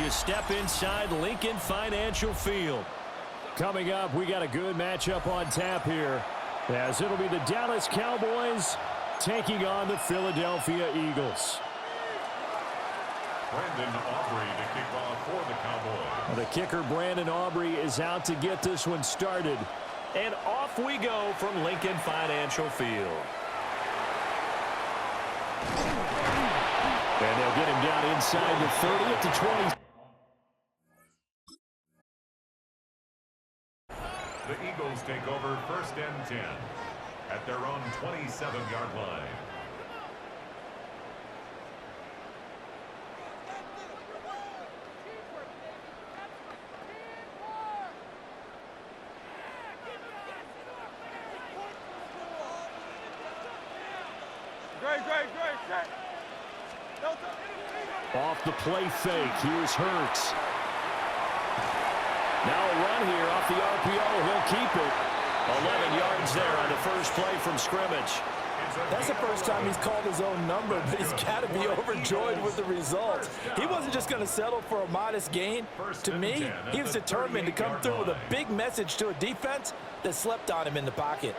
you step inside Lincoln Financial Field. Coming up, we got a good matchup on tap here, as it'll be the Dallas Cowboys taking on the Philadelphia Eagles. Brandon Aubrey to kick off for the Cowboys. The kicker, Brandon Aubrey, is out to get this one started. And off we go from Lincoln Financial Field. And they'll get him down inside the 30 at the 20. The Eagles take over 1st and 10 at their own 27-yard line. Off the play fake, here's Hurts. Now a run here off the RPO, he'll keep it. 11 yards there on the first play from scrimmage. That's the first time he's called his own number, but he's got to be overjoyed with the result. He wasn't just going to settle for a modest gain. To me, he was determined to come through with a big message to a defense that slept on him in the pocket.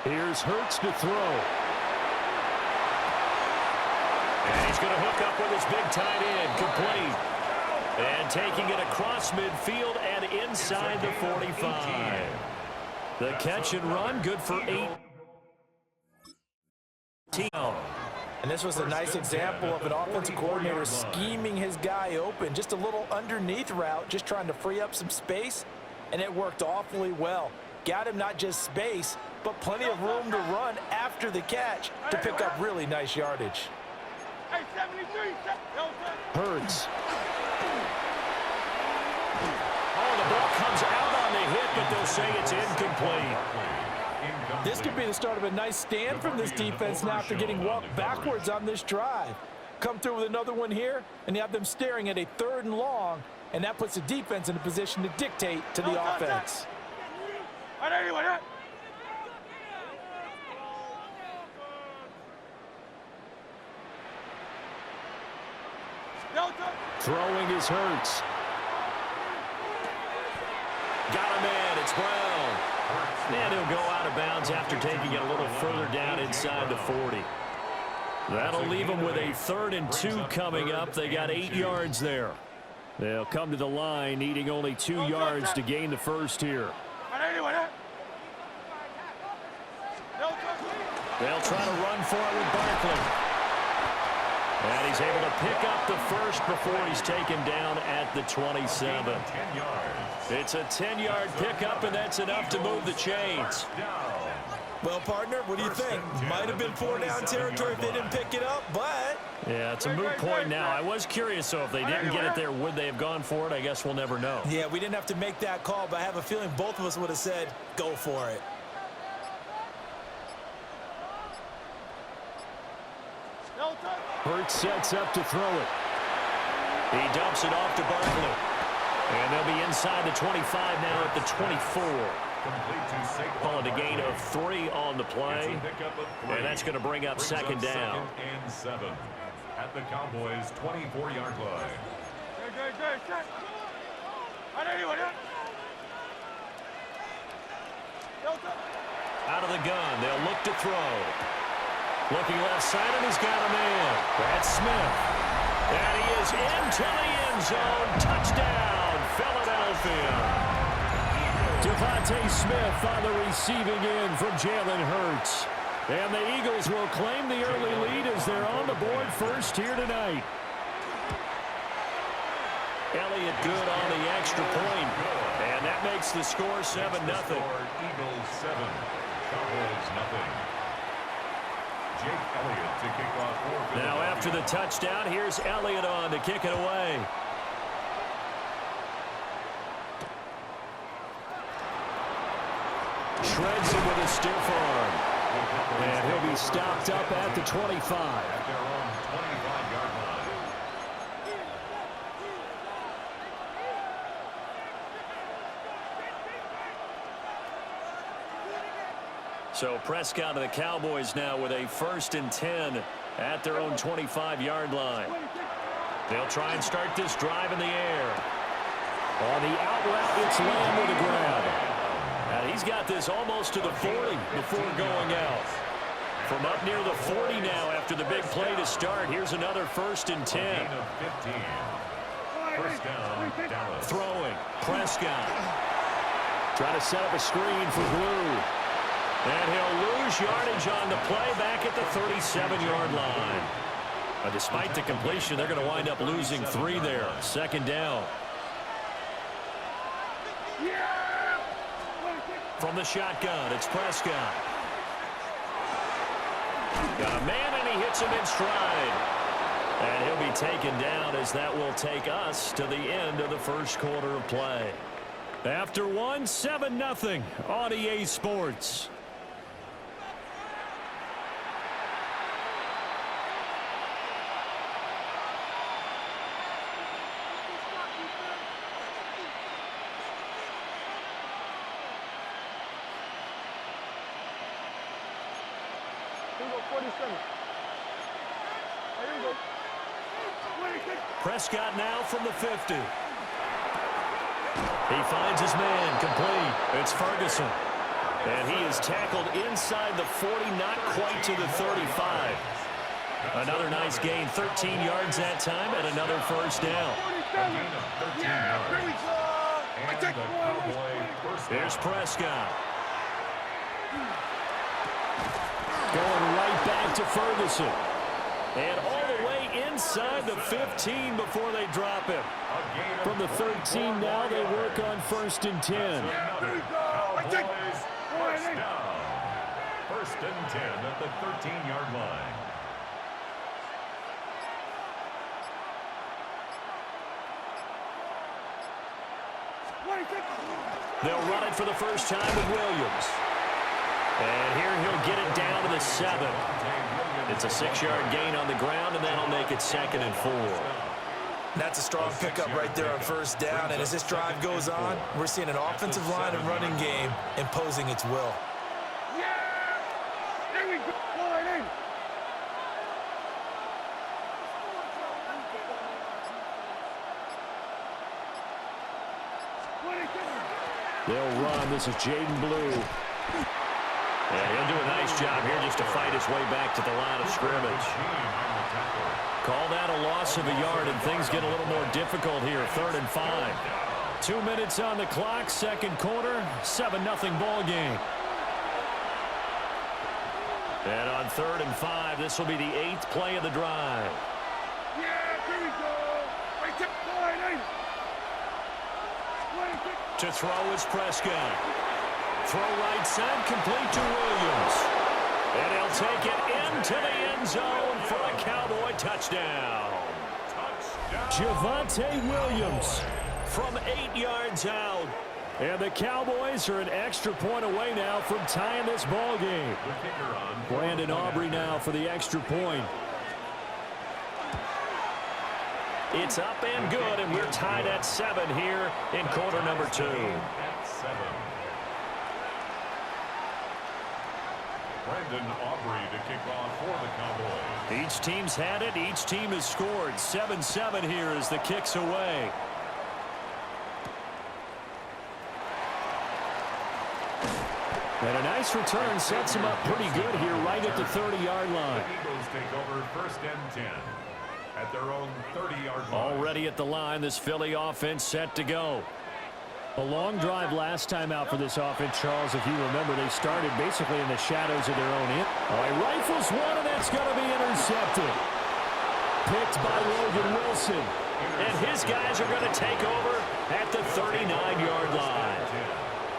Here's Hurts to throw. And he's going to hook up with his big tight end, complete. And taking it across midfield and inside the 45. The catch and run, good for 8. And this was a nice example of an offensive coordinator scheming his guy open. Just a little underneath route, just trying to free up some space, and it worked awfully well. Got him not just space, but plenty of room to run after the catch to pick up really nice yardage. Hurts. Oh, the ball comes out on the hit, but they'll say it's incomplete. This could be the start of a nice stand from this defense now after getting walked backwards on this drive. Come through with another one here, and you have them staring at a 3rd and long, and that puts the defense in a position to dictate to the offense. Throwing is Hurts. Got him in. It's Brown. And he'll go out of bounds after taking it a little further down inside the 40. That'll leave them with a 3rd and 2 coming up. They got 8 yards there. They'll come to the line needing only 2 yards to gain the first here. They'll try to run for it with Barkley. And he's able to pick up the first before he's taken down at the 27. It's a 10-yard pickup, and that's enough to move the chains. Well, partner, what do you think? Might have been 4-down territory if they didn't pick it up, but... Yeah, it's a moot point now. I was curious, so if they didn't get it there, would they have gone for it? I guess we'll never know. Yeah, we didn't have to make that call, but I have a feeling both of us would have said, go for it. Hurts sets up to throw it. He dumps it off to Barkley. And they'll be inside the 25 now at the 24. Calling a gain of 3 on the play. And that's going to bring up 2nd down. 2nd and 7 at the Cowboys' 24-yard line. Out of the gun, they'll look to throw. Looking left side, and he's got a man. That's Smith. And he is into the end zone. Touchdown, Philadelphia. Devontae Smith on the receiving end from Jalen Hurts. And the Eagles will claim the early lead as they're on the board first here tonight. Elliott good on the extra point. And that makes the score 7-0. Eagles 7, Cowboys 0. Jake Elliott to kick off for now after the touchdown, here's Elliott on to kick it away. Shreds him with a stiff arm. And he'll be stopped up at the 25. At their own 25-yard line. So Prescott of the Cowboys now with a 1st and 10 at their own 25-yard line. They'll try and start this drive in the air. On the out route, it's Lamb with the grab. And he's got this almost to the 40 before going out. From up near the 40 now after the big play to start. Here's another 1st and 10. First down, Dallas. Throwing. Prescott. Trying to set up a screen for Blue. And he'll lose yardage on the play back at the 37-yard line. Despite the completion, they're going to wind up losing 3 there. 2nd down. From the shotgun, it's Prescott. Got a man, and he hits him in stride. And he'll be taken down as that will take us to the end of the first quarter of play. After 7-0 on EA Sports. Prescott now from the 50. He finds his man complete. It's Ferguson. And he is tackled inside the 40, not quite to the 35. Another nice gain, 13 yards that time, and another 1st down. Here's Prescott. Going right back to Ferguson. And all the way inside the 15 before they drop him. From the 13 now, they work on 1st and 10. Cowboys, first down. 1st and 10 at the 13-yard line. They'll run it for the first time with Williams. And here he'll get it down to the 7. It's a 6-yard gain on the ground, and that'll make it 2nd and 4. That's a strong pickup right there on 1st down. And as this drive goes on, we're seeing an offensive line and running game imposing its will. They'll run. This is Jaden Blue. And he'll do a nice job here just to fight his way back to the line of scrimmage. Call that a loss of a yard, and things get a little more difficult here. 3rd and 5. 2 minutes on the clock, 2nd quarter, 7-0 ball game. And on 3rd and 5, this will be the 8th play of the drive. To throw is Prescott. Throw right side, complete to Williams. And he'll take it into the end zone for a Cowboy touchdown. Javonte Williams from 8 yards out. And the Cowboys are an extra point away now from tying this ball game. Brandon Aubrey now for the extra point. It's up and good, and we're tied at 7 here in quarter number 2. Brandon Aubrey to kick off for the Cowboys. Each team's had it. Each team has scored. 7-7 here as the kick's away. And a nice return sets him up pretty good here right at the 30-yard line. The Eagles take over 1st and 10 at their own 30-yard line. Already at the line, this Philly offense set to go. A long drive last time out for this offense, Charles. If you remember, they started basically in the shadows of their own end. Oh, he rifles one, and that's going to be intercepted. Picked by Logan Wilson. And his guys are going to take over at the 39-yard line.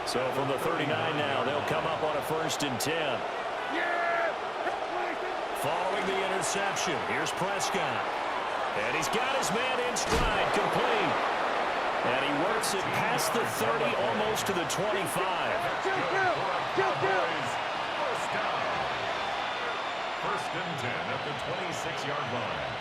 So from the 39 now, they'll come up on a 1st and 10. Following the interception, here's Prescott. And he's got his man in stride, complete. And he works it past the 30, almost to the 25. First down. 1st and 10 at the 26-yard line.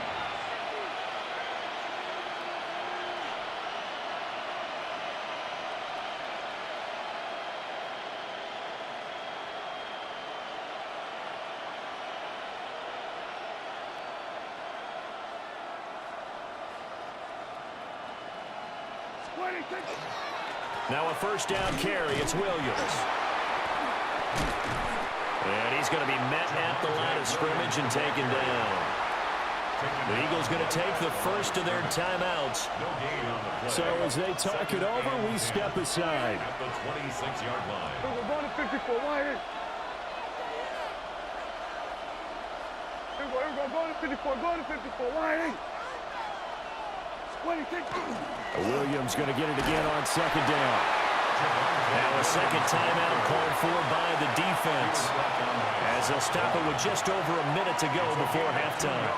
Now a first down carry. It's Williams. And he's going to be met at the line of scrimmage and taken down. The Eagles going to take the first of their timeouts. So as they talk it over, we step aside. At the 26-yard line. We're going to 54. Why? We're going to 54. Go to 54. Why? Williams going to get it again on second down. Now a second timeout called for by the defense, as they'll stop it with just over a minute to go before halftime.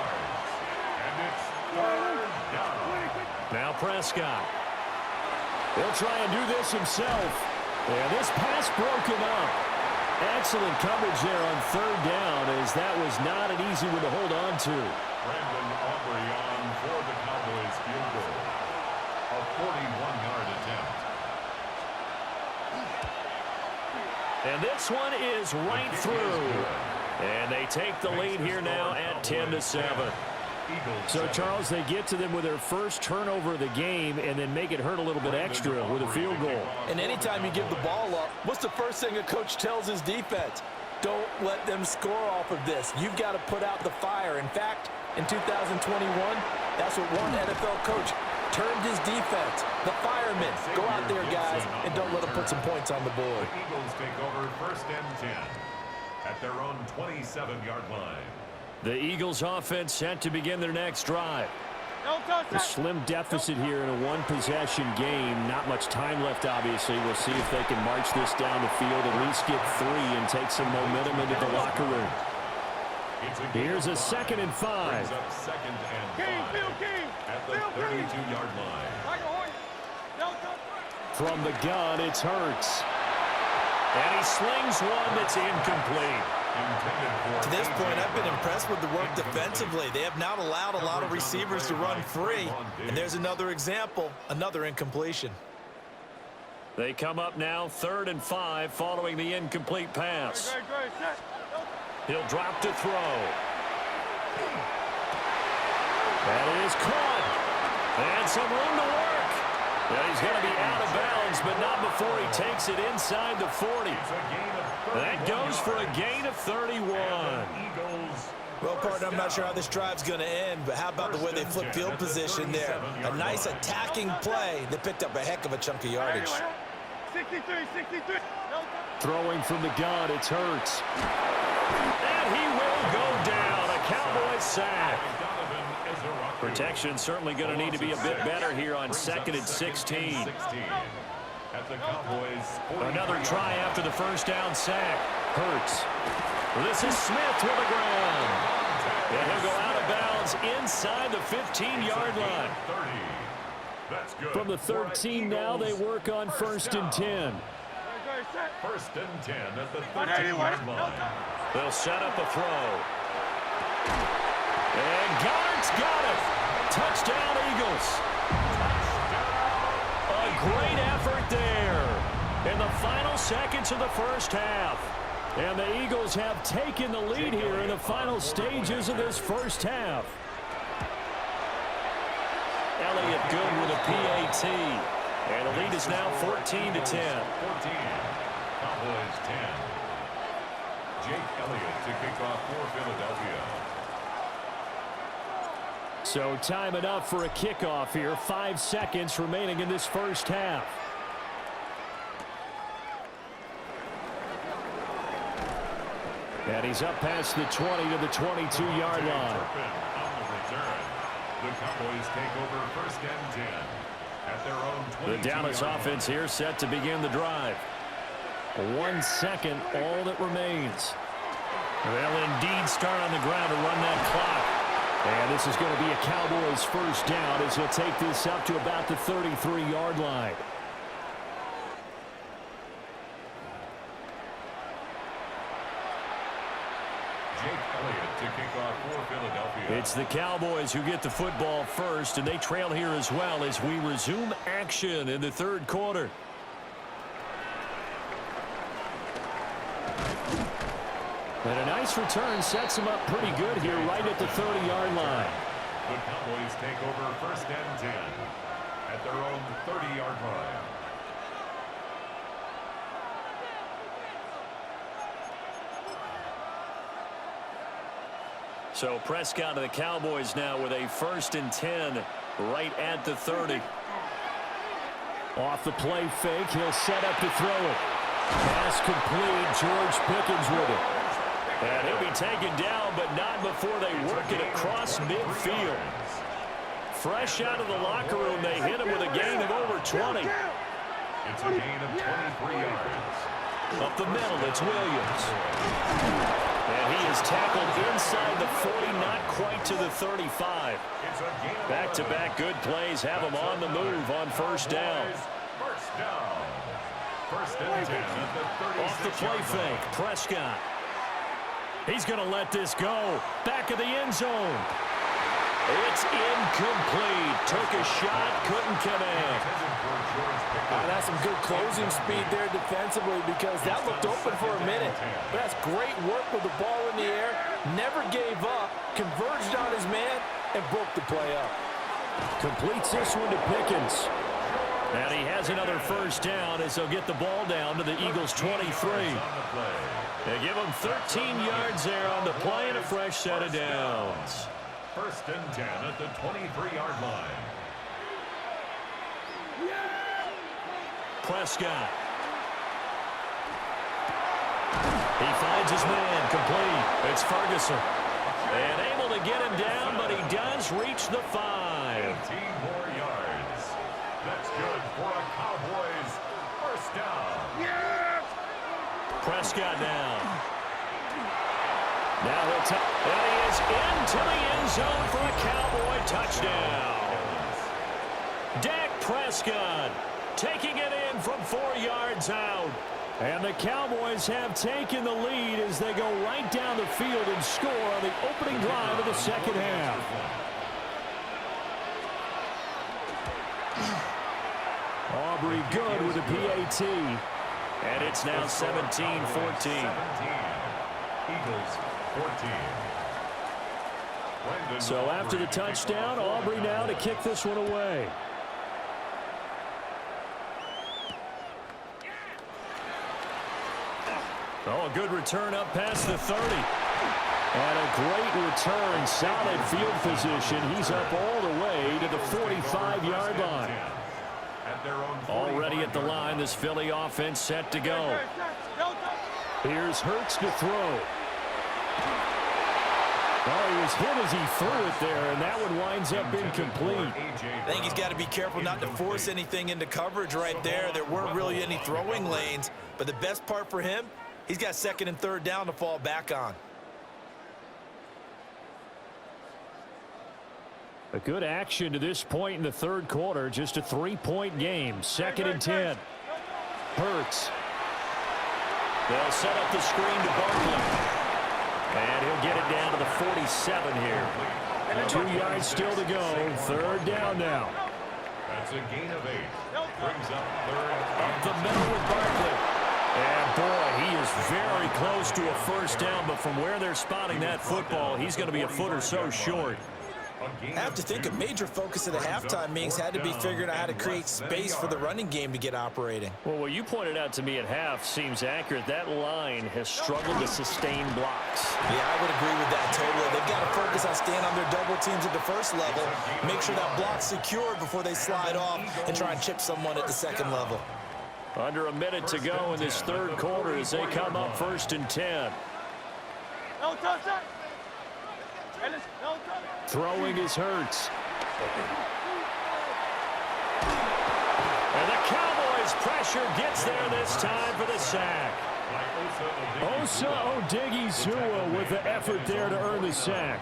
Now Prescott. He'll try and do this himself. And this pass broken up. Excellent coverage there on third down, as that was not an easy one to hold on to. Brandon Aubrey on for the Cowboys field goal. A 41-yard attempt. And this one is right through. And they take the lead here now at 10-7. So, Charles, they get to them with their first turnover of the game and then make it hurt a little bit extra with a field goal. And anytime you give the ball up, what's the first thing a coach tells his defense? Don't let them score off of this. You've got to put out the fire. In fact, in 2021, that's what one NFL coach termed his defense, the firemen. Go out there, guys, and don't let them put some points on the board. The Eagles take over first and 10 at their own 27-yard line. The Eagles offense set to begin their next drive. A slim deficit here in a one-possession game. Not much time left, obviously. We'll see if they can march this down the field, at least get 3 and take some momentum into the locker room. Here's a 2nd and 5. Brings up 2nd and 5 at the 32-yard line. From the gun, it's Hurts. And he slings one that's incomplete. To this point, I've been impressed with the work defensively. They have not allowed a lot of receivers to run free. And there's another example, another incompletion. They come up now 3rd and 5 following the incomplete pass. He'll drop to throw. That is caught. And some room to work. And he's going to be out of bounds, but not before he takes it inside the 40. That goes for a gain of 31. Well, partner, I'm not sure how this drive's going to end, but how about the way they flip field position there? A nice attacking play that picked up a heck of a chunk of yardage. 63. Throwing from the gun, it's Hurts. And he will go down. A Cowboys sack. Protection certainly going to need to be a bit better here on 2nd and 16. Another try after the first down sack. Hurts. This is Smith with the ground. And he'll go out of bounds inside the 15-yard line. From the 13 now, they work on 1st and 10. 1st and 10 at the 13-yard line. They'll set up a throw. And Goddard's got it. Touchdown, Eagles. A great effort there in the final seconds of the first half. And the Eagles have taken the lead here in the final stages of this first half. Elliott good with a PAT. And the lead is now 14-10. 14. Cowboys 10. Jake Elliott to kick off for Philadelphia. So time enough for a kickoff here. 5 seconds remaining in this first half. And he's up past the 20 to the 22-yard line. The Cowboys take over 1st and 10 at their own 22-yard The Dallas offense here set to begin the drive. 1 second, all that remains. They'll indeed start on the ground to run that clock. And this is going to be a Cowboys first down as he'll take this up to about the 33-yard line. Jake Elliott to kick off for Philadelphia. It's the Cowboys who get the football first, and they trail here as well as we resume action in the 3rd quarter. And a nice return sets him up pretty good here right at the 30-yard line. The Cowboys take over 1st and 10 at at their own 30-yard line. So Prescott of the Cowboys now with a 1st and 10 right at the 30. Off the play fake, he'll set up to throw it. Pass complete, George Pickens with it. And he'll be taken down, but not before they work it across midfield. Fresh out of the locker room, they hit him with a gain of over 20. It's a gain of 23 yards. Up the middle, it's Williams. And he is tackled inside the 40, not quite to the 35. Back-to-back good plays have him on the move on 1st down. First down. 1st and 10 at the 36. Off the play fake, Prescott. He's going to let this go. Back of the end zone. It's incomplete. Took a shot, couldn't connect. That's some good closing speed there defensively because that looked open for a minute. But that's great work with the ball in the air. Never gave up, converged on his man, and broke the play up. Completes this one to Pickens. And he has another 1st down as they'll get the ball down to the Eagles' 23. They give him 13 yards there on the play and a fresh set of downs. 1st and 10 at the 23-yard line. Prescott. He finds his man, complete. It's Ferguson. And able to get him down, but he does reach the 5. 18 more yards. That's good for a Cowboys 1st down. Prescott down. Now he'll and he is into the end zone for a Cowboy touchdown. Dak Prescott taking it in from 4 yards out. And the Cowboys have taken the lead as they go right down the field and score on the opening drive of the 2nd half. Aubrey good with a PAT. And it's now 17-14. Eagles 14. So after the touchdown, Aubrey now to kick this one away. Oh, a good return up past the 30. And a great return, solid field position. He's up all the way to the 45-yard line. Already at the line, this Philly offense set to go. Here's Hurts to throw. Oh, he was hit as he threw it there, and that one winds up incomplete. I think he's got to be careful not to force anything into coverage right there. There weren't really any throwing lanes, but the best part for him, he's got 2nd and 3rd down to fall back on. A good action to this point in the 3rd quarter. Just a 3-point game. 2nd and 10. Hurts. They'll set up the screen to Barkley. And he'll get it down to the 47 here. 2 yards still to go. 3rd down now. That's a gain of 8. Brings up 3rd. Up the middle with Barkley. And boy, he is very close to a 1st down, but from where they're spotting that football, he's going to be a foot or so short. I have to think a major focus of the halftime meetings had to be figuring out how to create space for the running game to get operating. Well, what you pointed out to me at half seems accurate. That line has struggled to sustain blocks. Yeah, I would agree with that totally. They've got to focus on staying on their double teams at the 1st level, make sure that block's secured before they slide off and try and chip someone at the 2nd level. Under a minute to go in this 3rd quarter as they come up 1st and 10. Throwing is Hurts. And the Cowboys pressure gets there this time for the sack. Osa Odighizuwa with the effort there to earn the sack.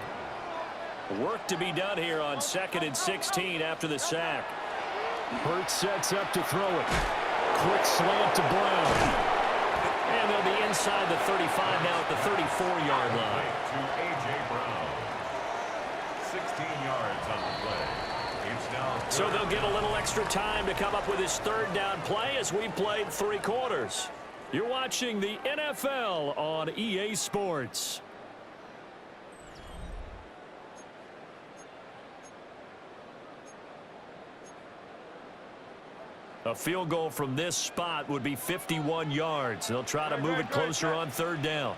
Work to be done here on 2nd and 16 after the sack. Hurts sets up to throw it. Quick slant to Brown. And they'll be inside the 35 now at the 34-yard line. To A.J. Brown. 16 yards on the play. It's now So they'll get a little extra time to come up with his 3rd down play as we played 3 quarters. You're watching the NFL on EA Sports. A field goal from this spot would be 51 yards. They'll try to move it closer on third down.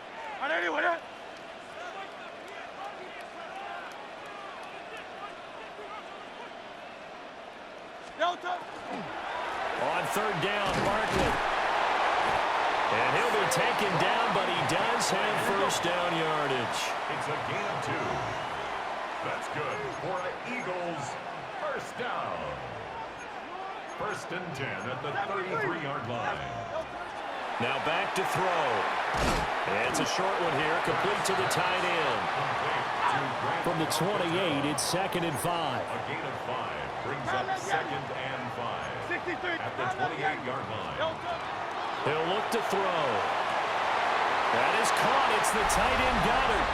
On third down, Barkley. And he'll be taken down, but he does have first down yardage. It's a gain of 2. That's good for an Eagles first down. First and 10 at the 33-yard line. Now back to throw. And it's a short one here, complete to the tight end. From the 28, it's 2nd and 5. A gain of 5 brings up 2nd and 5 at the 28-yard line. He'll look to throw. That is caught. It's the tight end Goddard.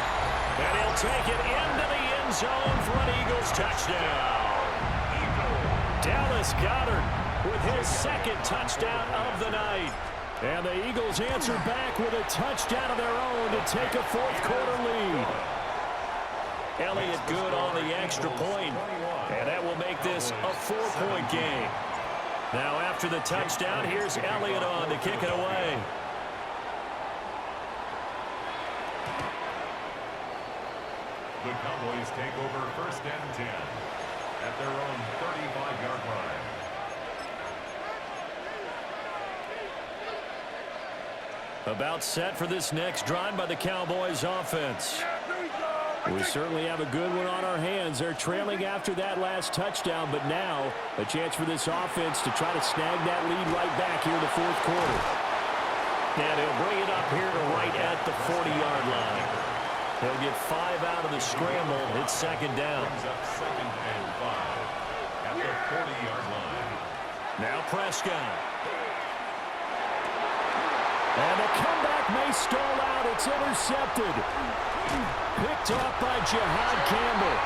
And he'll take it into the end zone for an Eagles touchdown. Dallas Goedert with his 2nd touchdown of the night. And the Eagles answer back with a touchdown of their own to take a 4th quarter lead. Elliott good on the extra point. And that will make this a 4-point game. Now after the touchdown, here's Elliott on to kick it away. The Cowboys take over first and 10 at their own 35-yard line. About set for this next drive by the Cowboys offense. We certainly have a good one on our hands. They're trailing after that last touchdown, but now a chance for this offense to try to snag that lead right back here in the 4th quarter. And he'll bring it up here to right at the 40-yard line. He'll get 5 out of the scramble. It's 2nd down. Brings up 2nd and 5 at the 40-yard line. Now Prescott. And the comeback may stall out. It's intercepted. Picked off by Jihad Campbell.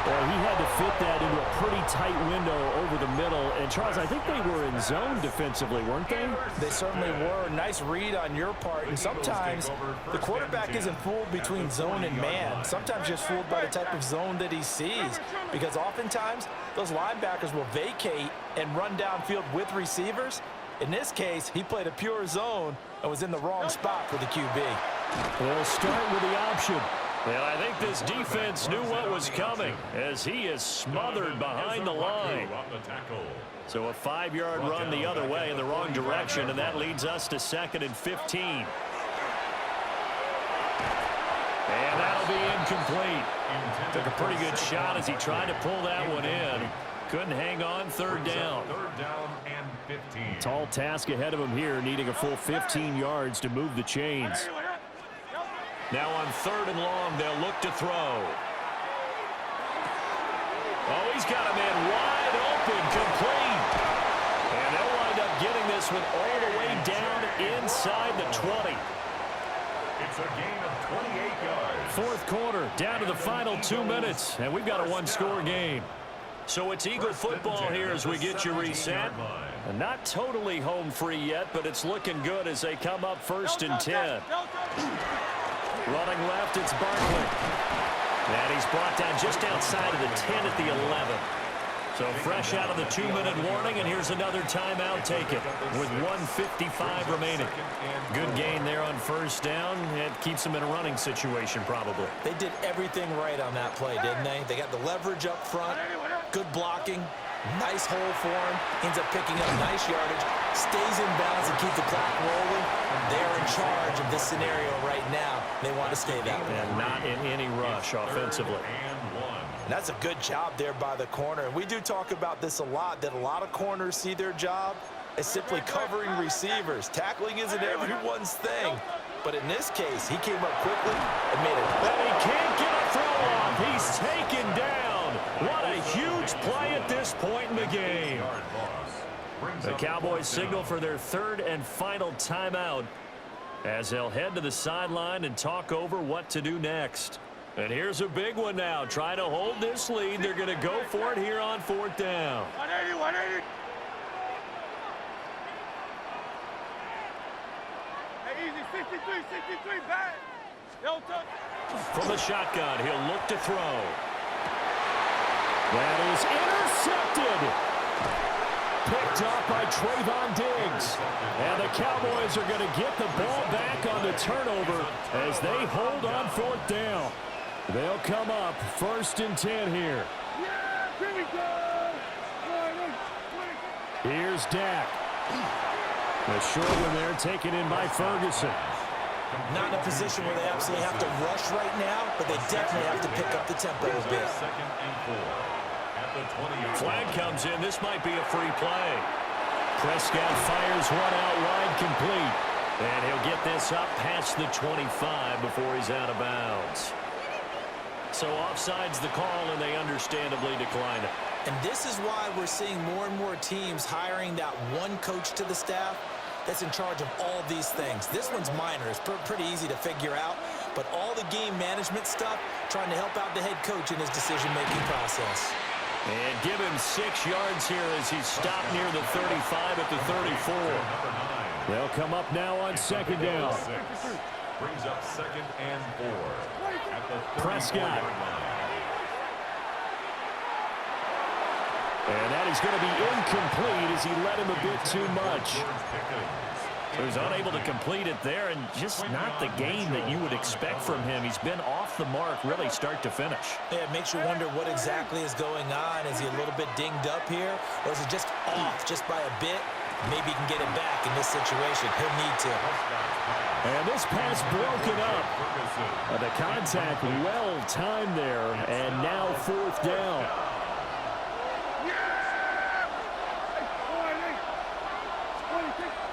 Well, he had to fit that into a pretty tight window over the middle. And, Charles, I think they were in zone defensively, weren't they? They certainly were. Nice read on your part. And sometimes the quarterback isn't fooled between zone and man. Sometimes just fooled by the type of zone that he sees. Because oftentimes those linebackers will vacate and run downfield with receivers. In this case, he played a pure zone and was in the wrong spot for the QB. They'll start with the option. Well, I think this defense knew what was coming as he is smothered behind the line. So a 5-yard run the other way in the wrong direction, and that leads us to 2nd and 15. And that'll be incomplete. Took a pretty good shot as he tried to pull that one in. Couldn't hang on. 3rd down. 3rd down and 15. Tall task ahead of him here, needing a full 15 yards to move the chains. Now on 3rd and long, they'll look to throw. Oh, he's got a man wide open, complete. And they'll wind up getting this one all the way down inside the 20. It's a gain of 28 yards. 4th quarter, down to the final 2 minutes, and we've got a 1-score game. So it's Eagle football here as we get you reset. And not totally home free yet, but it's looking good as they come up 1st and 10. Running left, it's Barkley. And he's brought down just outside of the 10 at the 11. So fresh out of the 2-minute warning, and here's another timeout taken with 1:55 remaining. Good gain there on 1st down. It keeps them in a running situation probably. They did everything right on that play, didn't they? They got the leverage up front, good blocking, nice hole for him. Ends up picking up nice yardage, stays in bounds and keep the clock rolling. They're in charge of this scenario right now. They want to stay that way. And not in any rush offensively. And that's a good job there by the corner. And we do talk about this a lot, that a lot of corners see their job as simply covering receivers. Tackling isn't everyone's thing. But in this case, he came up quickly and made it. And he can't get a throw off. He's taken down. What a huge play at this point in the game. The Cowboys signal for their 3rd and final timeout as they'll head to the sideline and talk over what to do next. And here's a big one now. Trying to hold this lead. They're going to go for it here on 4th down. 180. Hey, easy. 63, back. Yo, touch. From the shotgun, he'll look to throw. That is intercepted. picked off by Trayvon Diggs. And the Cowboys are going to get the ball back on the turnover as they hold on 4th down. They'll come up 1st and 10 here. Yeah, here we go. Here's Dak. The short one there taken in by Ferguson. Not in a position where they absolutely have to rush right now, but they definitely have to pick up the tempo a bit. 2nd and 4 at the 20. Flag comes in. This might be a free play. Prescott fires one out wide, complete. And he'll get this up past the 25 before he's out of bounds. So offside's the call, and they understandably decline it. And this is why we're seeing more and more teams hiring that one coach to the staff that's in charge of all these things. This one's minor. It's pretty easy to figure out. But all the game management stuff, trying to help out the head coach in his decision-making process. And give him 6 yards here as he's stopped near the 35 at the 34. They'll come up now on 2nd down. Brings up 2nd and 4 at the Prescott. line. And that is going to be incomplete as he led him a bit too much. So he's unable to complete it there, and just not the game that you would expect from him. He's been off the mark really start to finish. Yeah, it makes you wonder what exactly is going on. Is he a little bit dinged up here, or is it just off just by a bit? Maybe he can get it back in this situation. He'll need to. And this pass broken up. The contact well timed there, and now 4th down.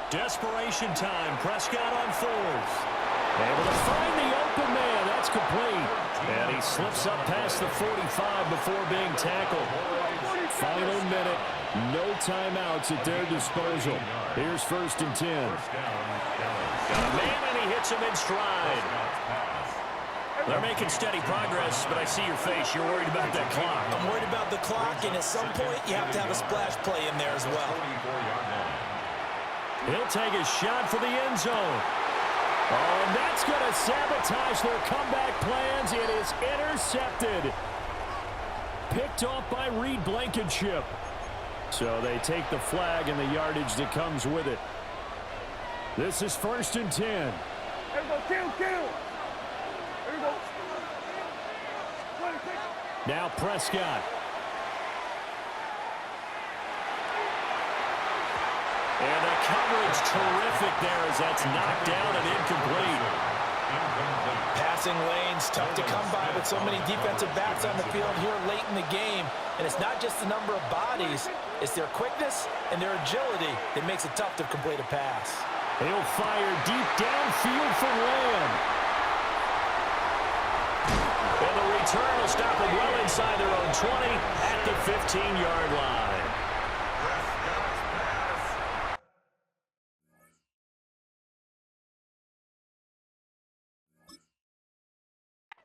Desperation time. Prescott on 4th. Able to find the open man. That's complete. And he slips up past the 45 before being tackled. Final minute. No timeouts at their disposal. Here's 1st and 10. Got a man, and he hits him in stride. They're making steady progress, but I see your face. You're worried about that clock. I'm worried about the clock, and at some point, you have to have a splash play in there as well. He'll take a shot for the end zone. Oh, and that's going to sabotage their comeback plans. It is intercepted. Picked off by Reed Blankenship. So they take the flag and the yardage that comes with it. This is 1st and 10. Here we go, kill. Here we go. Now Prescott. And the coverage terrific there as that's knocked down and incomplete. Passing lanes, tough to come by with so many defensive backs on the field here late in the game. And it's not just the number of bodies, it's their quickness and their agility that makes it tough to complete a pass. He'll fire deep downfield for Lamb. And the return will stop them well inside their own 20 at the 15-yard line.